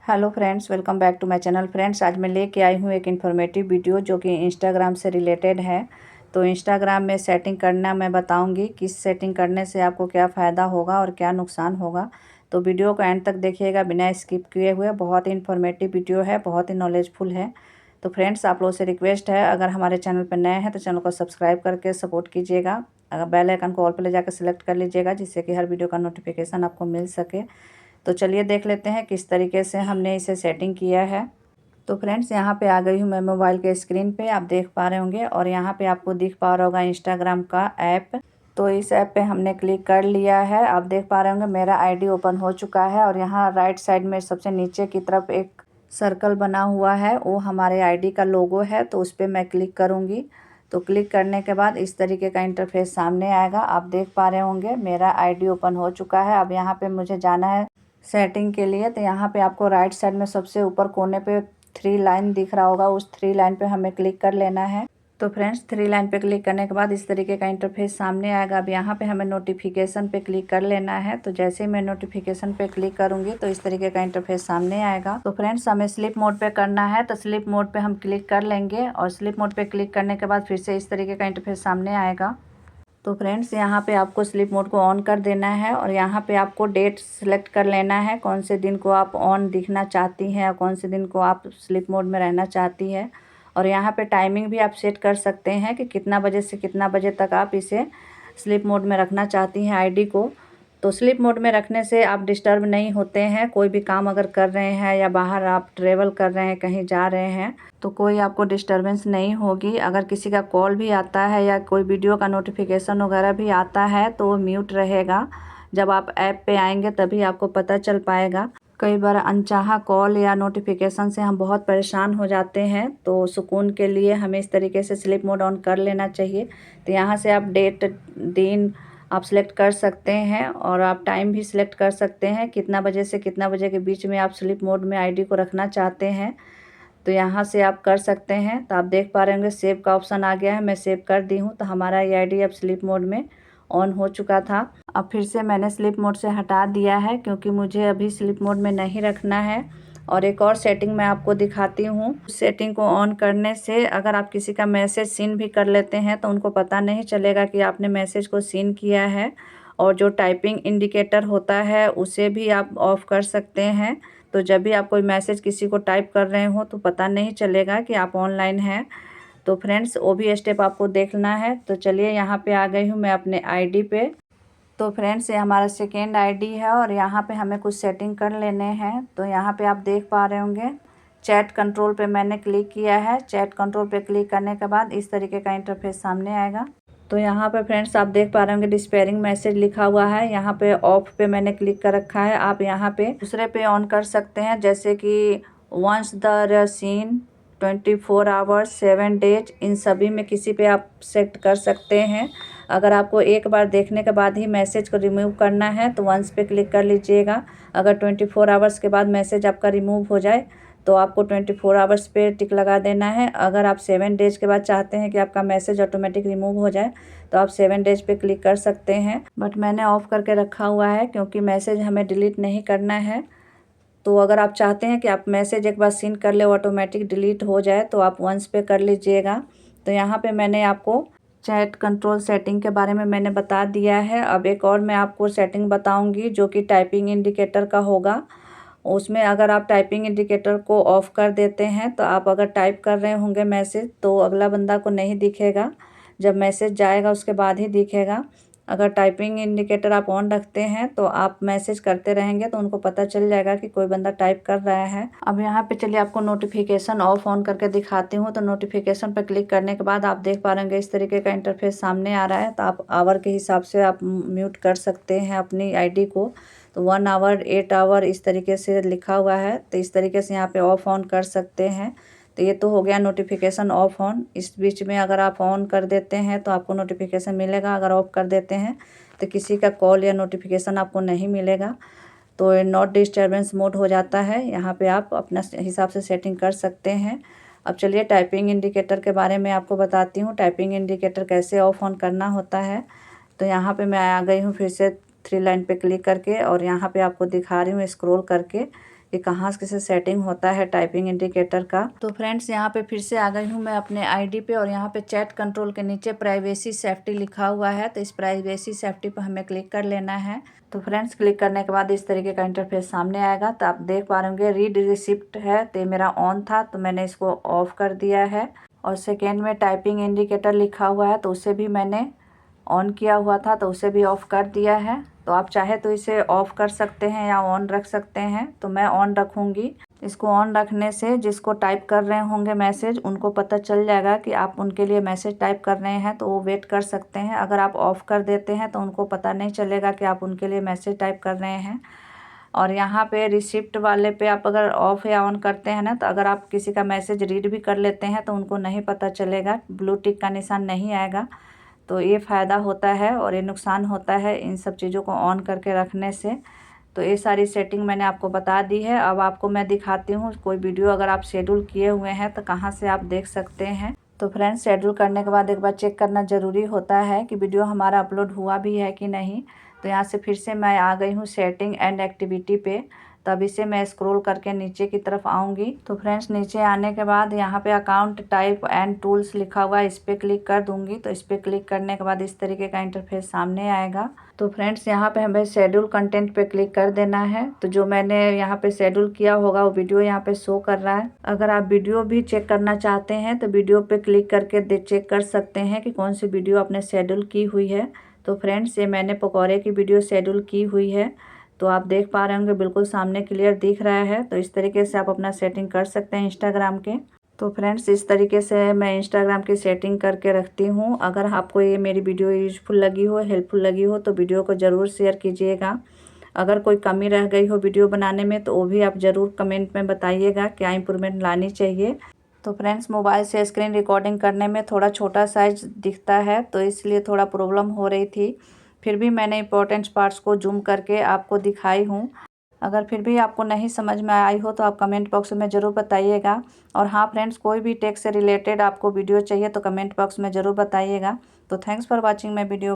Hello friends, welcome back to my channel. Friends, आज मैं लेके आई हूँ एक इन्फॉर्मेटिव वीडियो जो कि इंस्टाग्राम से रिलेटेड है। तो इंस्टाग्राम में सेटिंग करना मैं बताऊंगी, किस सेटिंग करने से आपको क्या फ़ायदा होगा और क्या नुकसान होगा। तो वीडियो को एंड तक देखिएगा बिना स्किप किए हुए। बहुत ही इन्फॉर्मेटिव वीडियो है, बहुत ही नॉलेजफुल है। तो फ्रेंड्स, आप लोगों से रिक्वेस्ट है, अगर हमारे चैनल पर नए हैं तो चैनल को सब्सक्राइब करके सपोर्ट कीजिएगा। अगर बेल आइकन को ऑल पर ले जाकर सिलेक्ट कर लीजिएगा, जिससे कि हर वीडियो का नोटिफिकेशन आपको मिल सके। तो चलिए देख लेते हैं किस तरीके से हमने इसे सेटिंग किया है। तो फ्रेंड्स, यहाँ पे आ गई हूँ मैं मोबाइल के स्क्रीन पे, आप देख पा रहे होंगे। और यहाँ पे आपको दिख पा रहा होगा इंस्टाग्राम का ऐप। तो इस ऐप पे हमने क्लिक कर लिया है। आप देख पा रहे होंगे मेरा आईडी ओपन हो चुका है। और यहाँ राइट साइड में सबसे नीचे की तरफ एक सर्कल बना हुआ है, वो हमारे आईडी का लोगो है। तो उस पर मैं क्लिक करूँगी। तो क्लिक करने के बाद इस तरीके का इंटरफेस सामने आएगा। आप देख पा रहे होंगे मेरा आईडी ओपन हो चुका है। अब यहाँ पे मुझे जाना है सेटिंग के लिए। तो यहाँ पे आपको राइट साइड में सबसे ऊपर कोने पे 3 लाइन दिख रहा होगा, उस 3 लाइन पे हमें क्लिक कर लेना है। तो फ्रेंड्स, 3 लाइन पे क्लिक करने के बाद इस तरीके का इंटरफेस सामने आएगा। अब यहाँ पे हमें नोटिफिकेशन पे क्लिक कर लेना है। तो जैसे ही मैं नोटिफिकेशन पे क्लिक करूँगी तो इस तरीके का इंटरफेस सामने आएगा। तो फ्रेंड्स, हमें स्लीप मोड पे करना है, तो स्लीप मोड पे हम क्लिक कर लेंगे। और स्लीप मोड पे क्लिक करने के बाद फिर से इस तरीके का इंटरफेस सामने आएगा। तो फ्रेंड्स, यहाँ पे आपको स्लीप मोड को ऑन कर देना है। और यहाँ पे आपको डेट सेलेक्ट कर लेना है, कौन से दिन को आप ऑन दिखना चाहती हैं और कौन से दिन को आप स्लीप मोड में रहना चाहती है। और यहाँ पे टाइमिंग भी आप सेट कर सकते हैं कि कितना बजे से कितना बजे तक आप इसे स्लीप मोड में रखना चाहती हैं आईडी को। तो स्लीप मोड में रखने से आप डिस्टर्ब नहीं होते हैं। कोई भी काम अगर कर रहे हैं या बाहर आप ट्रेवल कर रहे हैं, कहीं जा रहे हैं, तो कोई आपको डिस्टरबेंस नहीं होगी। अगर किसी का कॉल भी आता है या कोई वीडियो का नोटिफिकेशन वगैरह भी आता है तो वो म्यूट रहेगा। जब आप ऐप पे आएंगे तभी आपको पता चल पाएगा। कई बार अनचाहा कॉल या नोटिफिकेशन से हम बहुत परेशान हो जाते हैं। तो सुकून के लिए हमें इस तरीके से स्लीप मोड ऑन कर लेना चाहिए। तो यहाँ से आप डेट, दिन आप सिलेक्ट कर सकते हैं। और आप टाइम भी सिलेक्ट कर सकते हैं, कितना बजे से कितना बजे के बीच में आप स्लीप मोड में आईडी को रखना चाहते हैं। तो यहाँ से आप कर सकते हैं। तो आप देख पा रहे होंगे सेव का ऑप्शन आ गया है, मैं सेव कर दी हूँ। तो हमारा ये आईडी अब स्लीप मोड में ऑन हो चुका था। अब फिर से मैंने स्लीप मोड से हटा दिया है, क्योंकि मुझे अभी स्लीप मोड में नहीं रखना है। और एक और सेटिंग मैं आपको दिखाती हूँ। सेटिंग को ऑन करने से अगर आप किसी का मैसेज सीन भी कर लेते हैं तो उनको पता नहीं चलेगा कि आपने मैसेज को सीन किया है। और जो टाइपिंग इंडिकेटर होता है उसे भी आप ऑफ कर सकते हैं। तो जब भी आप कोई मैसेज किसी को टाइप कर रहे हो तो पता नहीं चलेगा कि आप ऑनलाइन हैं। तो फ्रेंड्स, वो भी स्टेप आपको देखना है। तो चलिए, यहाँ पे आ गई हूँ मैं अपने आईडी पे। तो फ्रेंड्स, ये हमारा सेकेंड आईडी है और यहाँ पे हमें कुछ सेटिंग कर लेने हैं। तो यहाँ पे आप देख पा रहे होंगे चैट कंट्रोल पे मैंने क्लिक किया है। चैट कंट्रोल पे क्लिक करने के बाद इस तरीके का इंटरफेस सामने आएगा। तो यहाँ पे फ्रेंड्स, आप देख पा रहे होंगे डिस्पेयरिंग मैसेज लिखा हुआ है। यहाँ पे ऑफ पे मैंने क्लिक कर रखा है। आप यहाँ पे दूसरे पे ऑन कर सकते हैं, जैसे कि once the scene 24 hours 7 days, इन सभी में किसी पे आप सेट कर सकते हैं। अगर आपको एक बार देखने के बाद ही मैसेज को रिमूव करना है तो वंस पे क्लिक कर लीजिएगा। अगर 24 आवर्स के बाद मैसेज आपका रिमूव हो जाए तो आपको 24 आवर्स पे टिक लगा देना है। अगर आप 7 डेज के बाद चाहते हैं कि आपका मैसेज ऑटोमेटिक रिमूव हो जाए तो आप 7 डेज पे क्लिक कर सकते हैं। बट मैंने ऑफ करके रखा हुआ है, क्योंकि मैसेज हमें डिलीट नहीं करना है। तो अगर आप चाहते हैं कि आप मैसेज एक बार सीन कर ले ऑटोमेटिक डिलीट हो जाए तो आप वंस पे कर लीजिएगा। तो यहाँ पे मैंने आपको चैट कंट्रोल सेटिंग के बारे में मैंने बता दिया है। अब एक और मैं आपको सेटिंग बताऊंगी जो कि टाइपिंग इंडिकेटर का होगा। उसमें अगर आप टाइपिंग इंडिकेटर को ऑफ़ कर देते हैं तो आप अगर टाइप कर रहे होंगे मैसेज तो अगला बंदा को नहीं दिखेगा। जब मैसेज जाएगा उसके बाद ही दिखेगा। अगर टाइपिंग इंडिकेटर आप ऑन रखते हैं तो आप मैसेज करते रहेंगे तो उनको पता चल जाएगा कि कोई बंदा टाइप कर रहा है। अब यहाँ पे चलिए आपको नोटिफिकेशन ऑफ ऑन करके दिखाती हूँ। तो नोटिफिकेशन पर क्लिक करने के बाद आप देख पा रहे होंगे इस तरीके का इंटरफेस सामने आ रहा है। तो आप आवर के हिसाब से आप म्यूट कर सकते हैं अपनी आईडी को। तो 1 आवर, 8 आवर इस तरीके से लिखा हुआ है। तो इस तरीके से यहाँ पे ऑफ ऑन कर सकते हैं। तो ये तो हो गया नोटिफिकेशन ऑफ ऑन। इस बीच में अगर आप ऑन कर देते हैं तो आपको नोटिफिकेशन मिलेगा, अगर ऑफ कर देते हैं तो किसी का कॉल या नोटिफिकेशन आपको नहीं मिलेगा। तो नॉट डिस्टर्बेंस मोड हो जाता है। यहाँ पे आप अपना हिसाब से सेटिंग कर सकते हैं। अब चलिए टाइपिंग इंडिकेटर के बारे में आपको बताती हूँ, टाइपिंग इंडिकेटर कैसे ऑफ ऑन करना होता है। तो यहाँ पे मैं आ गई हूँ फिर से 3 लाइन पे क्लिक करके, और यहाँ पे आपको दिखा रही हूँ स्क्रॉल करके कि कहाँ से सेटिंग होता है टाइपिंग इंडिकेटर का। तो फ्रेंड्स यहाँ पे फिर से आ गई हूँ मैं अपने आईडी पे, और यहाँ पे चैट कंट्रोल के नीचे प्राइवेसी सेफ्टी लिखा हुआ है, तो इस प्राइवेसी सेफ्टी पर हमें क्लिक कर लेना है। तो फ्रेंड्स क्लिक करने के बाद इस तरीके का इंटरफेस सामने आएगा। तो आप देख पा रहे होंगे रीड रिसिप्ट है, तो मेरा ऑन था तो मैंने इसको ऑफ कर दिया है। और सेकेंड में टाइपिंग इंडिकेटर लिखा हुआ है, तो उसे भी मैंने ऑन किया हुआ था तो उसे भी ऑफ़ कर दिया है। तो आप चाहे तो इसे ऑफ़ कर सकते हैं या ऑन रख सकते हैं, तो मैं ऑन रखूँगी। इसको ऑन रखने से जिसको टाइप कर रहे होंगे मैसेज, उनको पता चल जाएगा कि आप उनके लिए मैसेज टाइप कर रहे हैं, तो वो वेट कर सकते हैं। अगर आप ऑफ़ कर देते हैं तो उनको पता नहीं चलेगा कि आप उनके लिए मैसेज टाइप कर रहे हैं। और यहाँ पे रिसिप्ट वाले पे आप अगर ऑफ़ या ऑन करते हैं ना, तो अगर आप किसी का मैसेज रीड भी कर लेते हैं तो उनको नहीं पता चलेगा, ब्लू टिक का निशान नहीं आएगा। तो ये फ़ायदा होता है और ये नुकसान होता है इन सब चीज़ों को ऑन करके रखने से। तो ये सारी सेटिंग मैंने आपको बता दी है। अब आपको मैं दिखाती हूँ कोई वीडियो अगर आप शेड्यूल किए हुए हैं तो कहाँ से आप देख सकते हैं। तो फ्रेंड्स शेड्यूल करने के बाद एक बार चेक करना ज़रूरी होता है कि वीडियो हमारा अपलोड हुआ भी है कि नहीं। तो यहाँ से फिर से मैं आ गई हूँ सेटिंग एंड एक्टिविटी पे। तो अब इसे मैं स्क्रॉल करके नीचे की तरफ आऊँगी। तो फ्रेंड्स नीचे आने के बाद यहाँ पे अकाउंट टाइप एंड टूल्स लिखा हुआ है, इस पर क्लिक कर दूँगी। तो इस पर क्लिक करने के बाद इस तरीके का इंटरफेस सामने आएगा। तो फ्रेंड्स यहाँ पे हमें शेड्यूल कंटेंट पे क्लिक कर देना है। तो जो मैंने यहाँ पे शेड्यूल किया होगा वो वीडियो यहाँ पे शो कर रहा है। अगर आप वीडियो भी चेक करना चाहते हैं तो वीडियो पे क्लिक करके चेक कर सकते हैं कि कौन सी वीडियो आपने शेड्यूल की हुई है। तो फ्रेंड्स ये मैंने पकौड़े की वीडियो शेड्यूल की हुई है। तो आप देख पा रहे होंगे बिल्कुल सामने क्लियर दिख रहा है। तो इस तरीके से आप अपना सेटिंग कर सकते हैं इंस्टाग्राम के। तो फ्रेंड्स इस तरीके से मैं इंस्टाग्राम की सेटिंग करके रखती हूँ। अगर आपको ये मेरी वीडियो यूजफुल लगी हो, हेल्पफुल लगी हो, तो वीडियो को ज़रूर शेयर कीजिएगा। अगर कोई कमी रह गई हो वीडियो बनाने में तो वो भी आप ज़रूर कमेंट में बताइएगा क्या इम्प्रूवमेंट लानी चाहिए। तो फ्रेंड्स मोबाइल से स्क्रीन रिकॉर्डिंग करने में थोड़ा छोटा साइज दिखता है, तो इसलिए थोड़ा प्रॉब्लम हो रही थी। फिर भी मैंने इंपॉर्टेंट पार्ट्स को जूम करके आपको दिखाई हूँ। अगर फिर भी आपको नहीं समझ में आई हो तो आप कमेंट बॉक्स में ज़रूर बताइएगा। और हाँ फ्रेंड्स, कोई भी टेक से रिलेटेड आपको वीडियो चाहिए तो कमेंट बॉक्स में ज़रूर बताइएगा। तो thanks for watching my video.